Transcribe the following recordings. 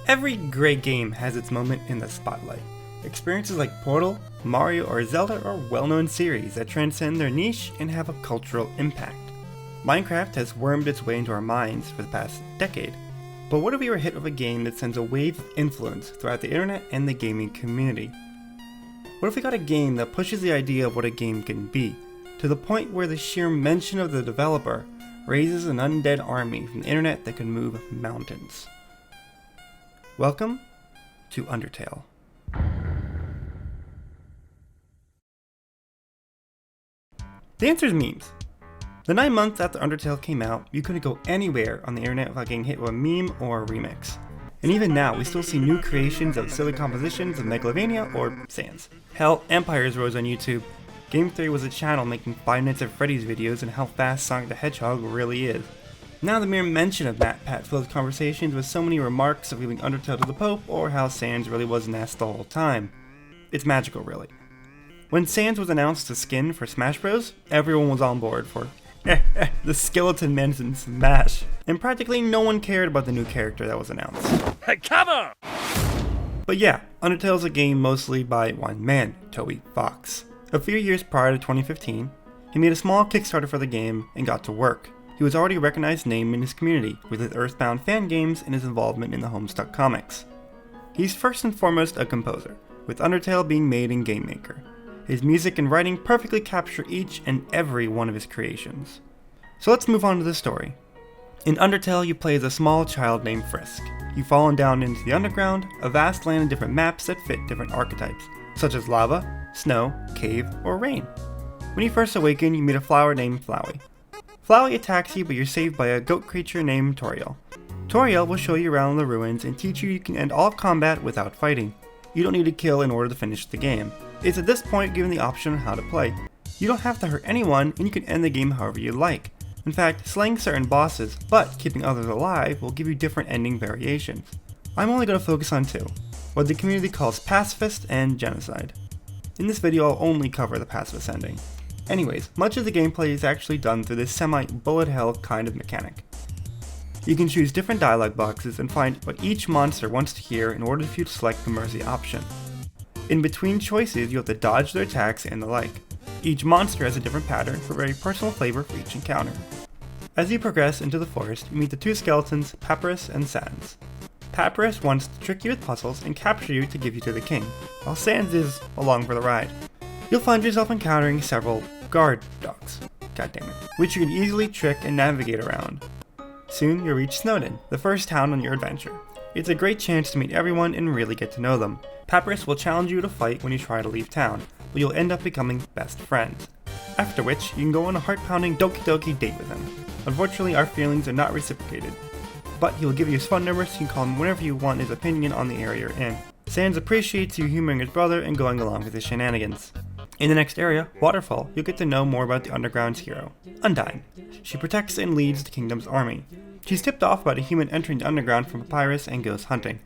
Every great game has its moment in the spotlight. Experiences like Portal, Mario, or Zelda are well-known series that transcend their niche and have a cultural impact. Minecraft has wormed its way into our minds for the past decade. But what if we were hit with a game that sends a wave of influence throughout the internet and the gaming community? What if we got a game that pushes the idea of what a game can be, to the point where the sheer mention of the developer raises an undead army from the internet that can move mountains? Welcome to Undertale. The answer is memes. The 9 months after Undertale came out, you couldn't go anywhere on the internet without getting hit with a meme or a remix. And even now, we still see new creations of silly compositions of Megalovania or S-ans. Hell, Empires rose on YouTube. Game Theory was a channel making 5 Nights at Freddy's videos and how fast Sonic the Hedgehog really is. Now the mere mention of MatPat fills conversations with so many remarks of leaving Undertale to the Pope or how S-ans really was an ass the whole time. It's magical, really. When S-ans was announced as skin for Smash Bros, everyone was on board for the skeleton man's in Smash. And practically no one cared about the new character that was announced. Cover! But yeah, Undertale is a game mostly by one man, Toby Fox. A few years prior to 2015, he made a small Kickstarter for the game and got to work. He was already a recognized name in his community with his Earthbound fan games and his involvement in the Homestuck comics. He's first and foremost a composer, with Undertale being made in Game Maker. His music and writing perfectly capture each and every one of his creations. So let's move on to the story. In Undertale, you play as a small child named Frisk. You've fallen down into the underground, a vast land of different maps that fit different archetypes, such as lava, snow, cave, or rain. When you first awaken, you meet a flower named Flowey. Flowey attacks you, but you're saved by a goat creature named Toriel. Toriel will show you around the ruins and teach you can end all combat without fighting. You don't need to kill in order to finish the game. It's at this point given the option on how to play. You don't have to hurt anyone, and you can end the game however you like. In fact, slaying certain bosses, but keeping others alive, will give you different ending variations. I'm only going to focus on 2, what the community calls Pacifist and Genocide. In this video I'll only cover the Pacifist ending. Anyways, much of the gameplay is actually done through this semi-bullet hell kind of mechanic. You can choose different dialogue boxes and find what each monster wants to hear in order for you to select the mercy option. In between choices, you have to dodge their attacks and the like. Each monster has a different pattern for very personal flavor for each encounter. As you progress into the forest, you meet the 2 skeletons, Papyrus and Sans. Papyrus wants to trick you with puzzles and capture you to give you to the king, while Sans is along for the ride. You'll find yourself encountering several guard dogs, which you can easily trick and navigate around. Soon you'll reach Snowdin, the first town on your adventure. It's a great chance to meet everyone and really get to know them. Papyrus will challenge you to fight when you try to leave town, but you'll end up becoming best friends. After which, you can go on a heart-pounding Doki Doki date with him. Unfortunately, our feelings are not reciprocated, but he will give you his phone number so you can call him whenever you want his opinion on the area you're in. Sans appreciates you humoring his brother and going along with his shenanigans. In the next area, Waterfall, you'll get to know more about the Underground's hero, Undyne. She protects and leads the kingdom's army. She's tipped off about a human entering the Underground from Papyrus and goes hunting.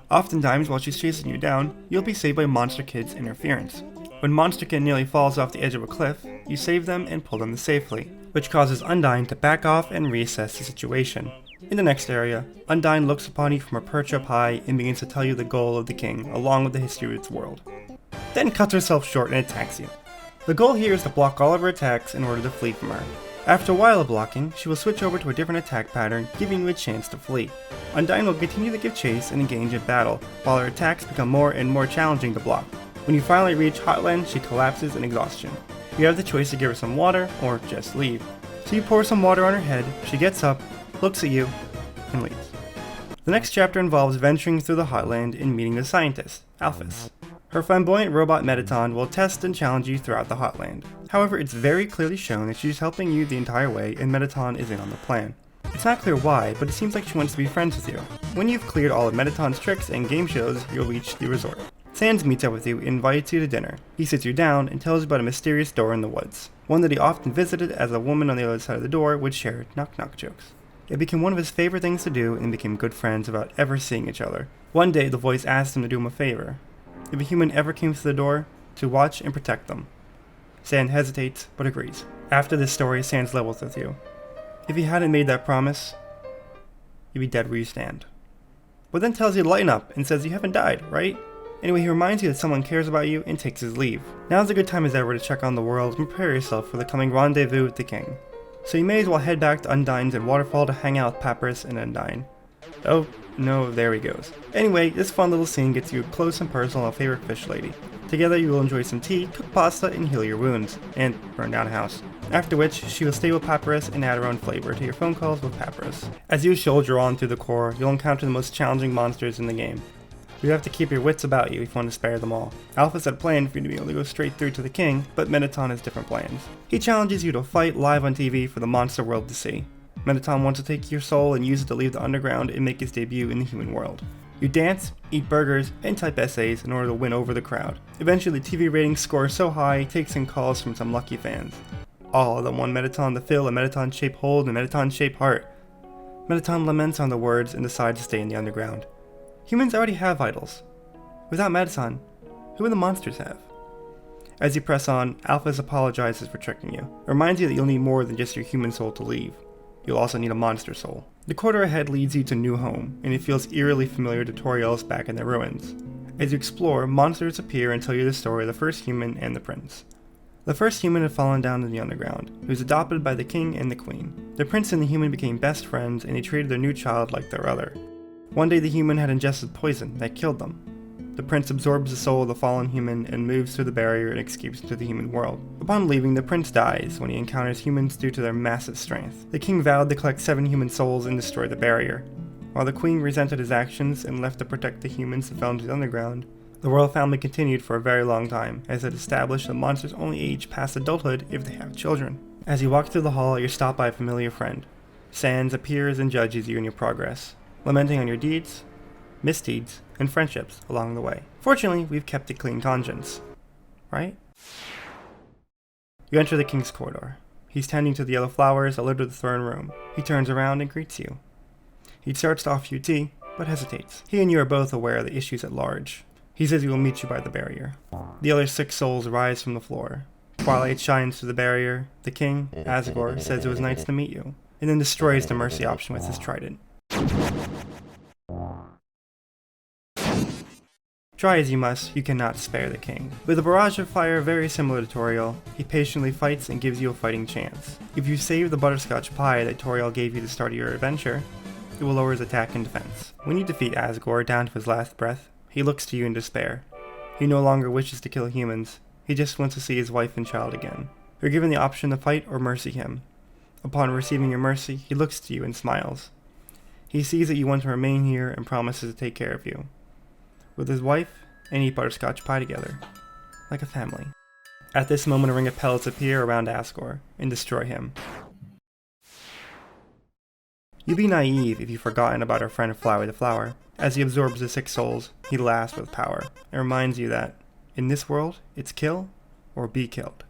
Oftentimes, while she's chasing you down, you'll be saved by Monster Kid's interference. When Monster Kid nearly falls off the edge of a cliff, you save them and pull them safely, which causes Undyne to back off and reassess the situation. In the next area, Undyne looks upon you from a perch up high and begins to tell you the goal of the king, along with the history of its world. Then cuts herself short and attacks you. The goal here is to block all of her attacks in order to flee from her. After a while of blocking, she will switch over to a different attack pattern, giving you a chance to flee. Undyne will continue to give chase and engage in battle, while her attacks become more and more challenging to block. When you finally reach Hotland, she collapses in exhaustion. You have the choice to give her some water, or just leave. So you pour some water on her head, she gets up, looks at you, and leaves. The next chapter involves venturing through the Hotland and meeting the scientist, Alphys. Her flamboyant robot Mettaton will test and challenge you throughout the Hotland. However, it's very clearly shown that she's helping you the entire way and Mettaton is in on the plan. It's not clear why, but it seems like she wants to be friends with you. When you've cleared all of Mettaton's tricks and game shows, you'll reach the resort. Sans meets up with you and invites you to dinner. He sits you down and tells you about a mysterious door in the woods, one that he often visited as a woman on the other side of the door would share knock-knock jokes. It became one of his favorite things to do and became good friends without ever seeing each other. One day, the voice asked him to do him a favor. If a human ever came to the door, to watch and protect them. Sans hesitates, but agrees. After this story, Sans levels with you. If he hadn't made that promise, you'd be dead where you stand. but then tells you to lighten up and says you haven't died, right? Anyway, he reminds you that someone cares about you and takes his leave. Now's a good time as ever to check on the world and prepare yourself for the coming rendezvous with the king. So you may as well head back to Undyne's and Waterfall to hang out with Papyrus and Undyne. Oh, no, there he goes. Anyway, this fun little scene gets you close and personal with a favorite fish lady. Together you will enjoy some tea, cook pasta, and heal your wounds, and burn down a house. After which, she will stay with Papyrus and add her own flavor to your phone calls with Papyrus. As you soldier on through the core, you'll encounter the most challenging monsters in the game. You have to keep your wits about you if you want to spare them all. Alphys had planned for you to be able to go straight through to the king, but Mettaton has different plans. He challenges you to fight live on TV for the monster world to see. Mettaton wants to take your soul and use it to leave the underground and make his debut in the human world. You dance, eat burgers, and type essays in order to win over the crowd. Eventually, the TV ratings score so high, it takes in calls from some lucky fans. All of them want Mettaton to fill a Mettaton-shaped hole in a Mettaton-shaped heart. Mettaton laments on the words and decides to stay in the underground. Humans already have idols. Without Mettaton, who would the monsters have? As you press on, Alphys apologizes for tricking you. It reminds you that you'll need more than just your human soul to leave. You'll also need a monster soul. The corridor ahead leads you to New Home, and it feels eerily familiar to Toriel's back in the ruins. As you explore, monsters appear and tell you the story of the first human and the prince. The first human had fallen down in the underground. He was adopted by the king and the queen. The prince and the human became best friends, and they treated their new child like their other. One day the human had ingested poison that killed them. The prince absorbs the soul of the fallen human and moves through the barrier and escapes into the human world. Upon leaving, the prince dies when he encounters humans due to their massive strength. The king vowed to collect 7 human souls and destroy the barrier. While the queen resented his actions and left to protect the humans that fell into the underground, the royal family continued for a very long time, as it established that monsters only age past adulthood if they have children. As you walk through the hall, you're stopped by a familiar friend. S-ans appears and judges you in your progress, lamenting on your deeds, misdeeds, and friendships along the way. Fortunately, we've kept a clean conscience. Right? You enter the king's corridor. He's tending to the yellow flowers that litter the throne room. He turns around and greets you. He starts to offer you tea, but hesitates. He and you are both aware of the issues at large. He says he will meet you by the barrier. The other 6 souls rise from the floor. Twilight shines through the barrier. The king, Asgore, says it was nice to meet you, and then destroys the mercy option with his trident. Try as you must, you cannot spare the king. With a barrage of fire very similar to Toriel, he patiently fights and gives you a fighting chance. If you save the butterscotch pie that Toriel gave you to start your adventure, it will lower his attack and defense. When you defeat Asgore down to his last breath, he looks to you in despair. He no longer wishes to kill humans, he just wants to see his wife and child again. You're given the option to fight or mercy him. Upon receiving your mercy, he looks to you and smiles. He sees that you want to remain here and promises to take care of you. With his wife, and eat butterscotch pie together, like a family. At this moment, a ring of pellets appear around Asgore and destroy him. You'd be naive if you've forgotten about our friend Flowey the Flower. As he absorbs the 6 souls, he laughs with power and reminds you that, in this world, it's kill or be killed.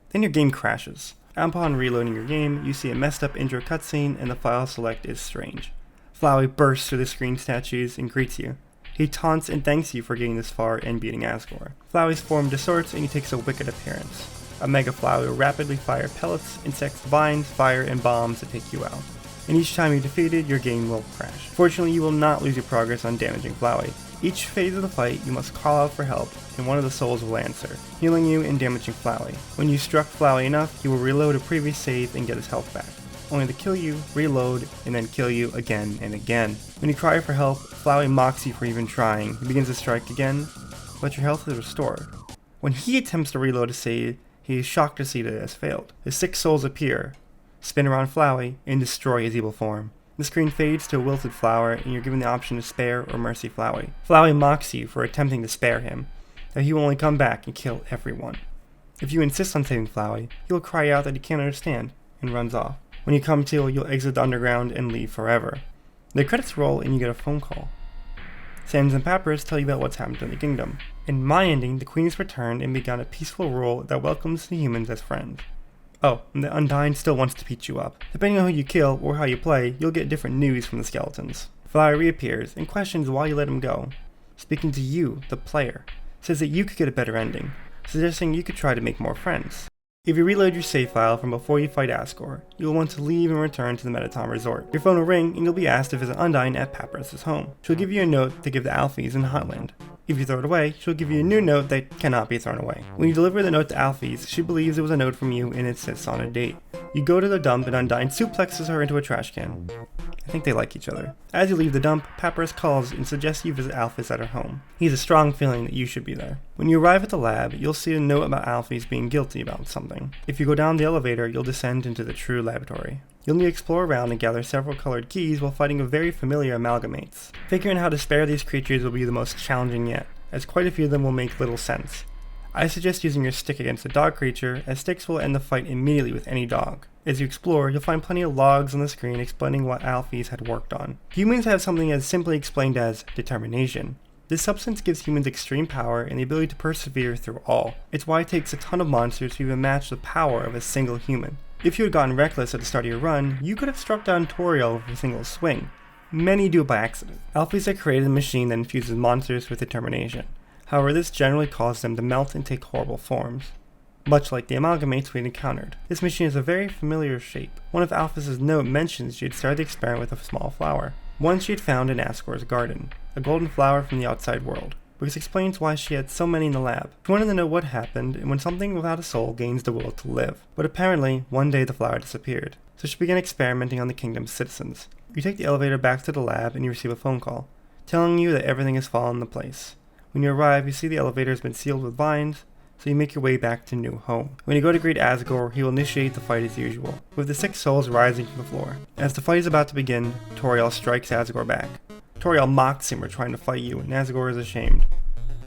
Then your game crashes. Upon reloading your game, you see a messed up intro cutscene and the file select is strange. Flowey bursts through the screen statues and greets you. He taunts and thanks you for getting this far and beating Asgore. Flowey's form distorts and he takes a wicked appearance. A Mega Flowey will rapidly fire pellets, insects, vines, fire, and bombs to take you out. And each time you're defeated, your game will crash. Fortunately, you will not lose your progress on damaging Flowey. Each phase of the fight, you must call out for help, and one of the souls will answer, healing you and damaging Flowey. When you struck Flowey enough, he will reload a previous save and get his health back, only to kill you, reload, and then kill you again and again. When you cry for help, Flowey mocks you for even trying. He begins to strike again, but your health is restored. When he attempts to reload a save, he is shocked to see that it has failed. His 6 souls appear, spin around Flowey, and destroy his evil form. The screen fades to a wilted flower, and you're given the option to spare or mercy Flowey. Flowey mocks you for attempting to spare him, that he will only come back and kill everyone. If you insist on saving Flowey, he will cry out that he can't understand, and runs off. When you come to, you'll exit the underground and leave forever. The credits roll and you get a phone call. S-ans and Papyrus tell you about what's happened to the kingdom. In my ending, the queen has returned and begun a peaceful rule that welcomes the humans as friends. Oh, and the Undyne still wants to beat you up. Depending on who you kill or how you play, you'll get different news from the skeletons. Flowey reappears and questions why you let him go. Speaking to you, the player, says that you could get a better ending, suggesting you could try to make more friends. If you reload your save file from before you fight Asgore, you will want to leave and return to the Mettaton resort. Your phone will ring and you'll be asked to visit Undyne at Papyrus's home. She'll give you a note to give the Alphys in Hotland. If you throw it away, she'll give you a new note that cannot be thrown away. When you deliver the note to Alphys, she believes it was a note from you and it sits on a date. You go to the dump and Undyne suplexes her into a trash can. I think they like each other. As you leave the dump, Papyrus calls and suggests you visit Alphys at her home. He has a strong feeling that you should be there. When you arrive at the lab, you'll see a note about Alphys being guilty about something. If you go down the elevator, you'll descend into the true laboratory. You'll need to explore around and gather several colored keys while fighting a very familiar amalgamates. Figuring out how to spare these creatures will be the most challenging yet, as quite a few of them will make little sense. I suggest using your stick against a dog creature, as sticks will end the fight immediately with any dog. As you explore, you'll find plenty of logs on the screen explaining what Alphys had worked on. Humans have something as simply explained as determination. This substance gives humans extreme power and the ability to persevere through all. It's why it takes a ton of monsters to even match the power of a single human. If you had gotten reckless at the start of your run, you could have struck down Toriel with a single swing. Many do it by accident. Alphys have created a machine that infuses monsters with determination. However, this generally causes them to melt and take horrible forms. Much like the amalgamates we had encountered, this machine has a very familiar shape. One of Alphys' note mentions she had started the experiment with a small flower, one she had found in Asgore's garden, a golden flower from the outside world, which explains why she had so many in the lab. She wanted to know what happened and when something without a soul gains the will to live. But apparently, one day the flower disappeared, so she began experimenting on the kingdom's citizens. You take the elevator back to the lab and you receive a phone call, telling you that everything has fallen into place. When you arrive, you see the elevator has been sealed with vines, so you make your way back to new home. When you go to greet Asgore, he will initiate the fight as usual, with the 6 souls rising from the floor. As the fight is about to begin, Toriel strikes Asgore back. Toriel mocks him for trying to fight you, and Asgore is ashamed.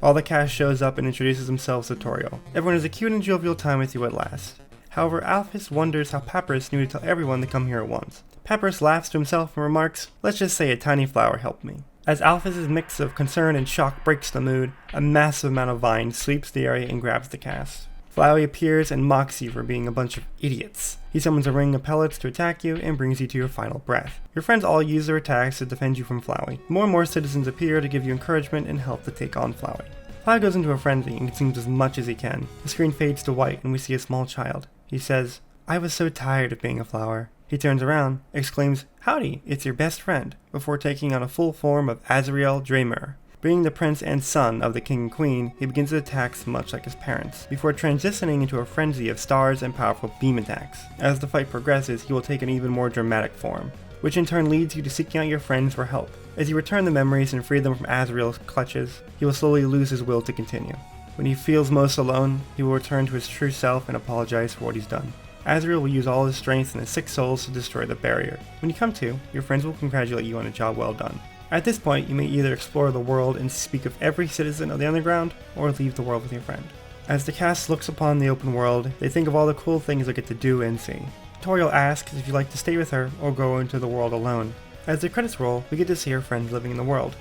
All the cast shows up and introduces themselves to Toriel. Everyone has a cute and jovial time with you at last. However, Alphys wonders how Papyrus knew to tell everyone to come here at once. Papyrus laughs to himself and remarks, "Let's just say a tiny flower helped me." As Alphys' mix of concern and shock breaks the mood, a massive amount of vines sweeps the area and grabs the cast. Flowey appears and mocks you for being a bunch of idiots. He summons a ring of pellets to attack you and brings you to your final breath. Your friends all use their attacks to defend you from Flowey. More and more citizens appear to give you encouragement and help to take on Flowey. Flowey goes into a frenzy and consumes as much as he can. The screen fades to white and we see a small child. He says, "I was so tired of being a flower." He turns around, exclaims, "Howdy, it's your best friend," before taking on a full form of Azrael Draymur. Being the prince and son of the king and queen, he begins his attacks much like his parents, before transitioning into a frenzy of stars and powerful beam attacks. As the fight progresses, he will take an even more dramatic form, which in turn leads you to seeking out your friends for help. As you return the memories and free them from Azrael's clutches, he will slowly lose his will to continue. When he feels most alone, he will return to his true self and apologize for what he's done. Azrael will use all his strength and his 6 souls to destroy the barrier. When you come to, your friends will congratulate you on a job well done. At this point, you may either explore the world and speak of every citizen of the underground, or leave the world with your friend. As the cast looks upon the open world, they think of all the cool things they get to do and see. Toriel asks if you'd like to stay with her or go into the world alone. As the credits roll, we get to see her friends living in the world.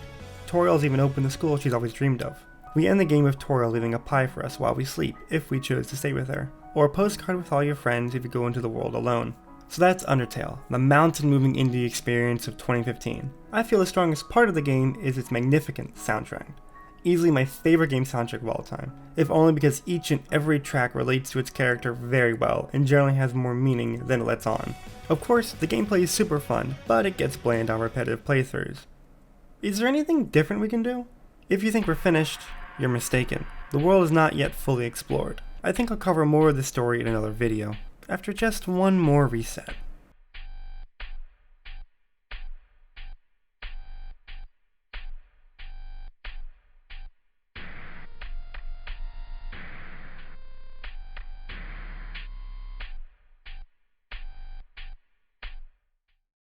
Toriel's even opened the school she's always dreamed of. We end the game with Toriel leaving a pie for us while we sleep, if we chose to stay with her, or a postcard with all your friends if you go into the world alone. So that's Undertale, the mountain-moving indie experience of 2015. I feel the strongest part of the game is its magnificent soundtrack. Easily my favorite game soundtrack of all time, if only because each and every track relates to its character very well and generally has more meaning than it lets on. Of course, the gameplay is super fun, but it gets bland on repetitive playthroughs. Is there anything different we can do? If you think we're finished, you're mistaken. The world is not yet fully explored. I think I'll cover more of the story in another video, after just one more reset.